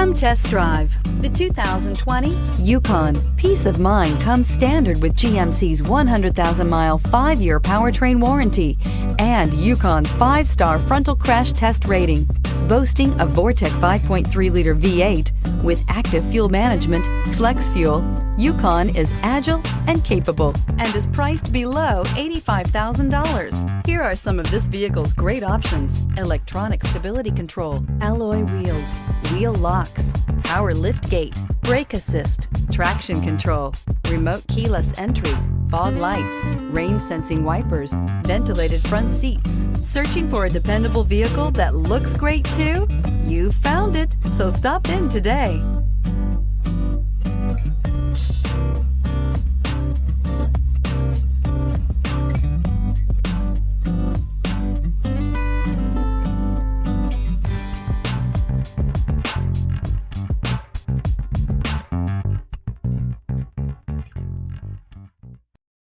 Come test drive the 2020 Yukon. Peace of mind comes standard with GMC's 100,000-mile, 5-year powertrain warranty and Yukon's 5-star frontal crash test rating. Boasting a Vortec 5.3-liter V8 with active fuel management, flex fuel, Yukon is agile and capable and is priced below $85,000. Here are some of this vehicle's great options: electronic stability control, alloy wheels, wheel locks, power lift gate, brake assist, traction control, remote keyless entry, fog lights, rain sensing wipers, ventilated front seats. Searching for a dependable vehicle that looks great too? You found it, so stop in today.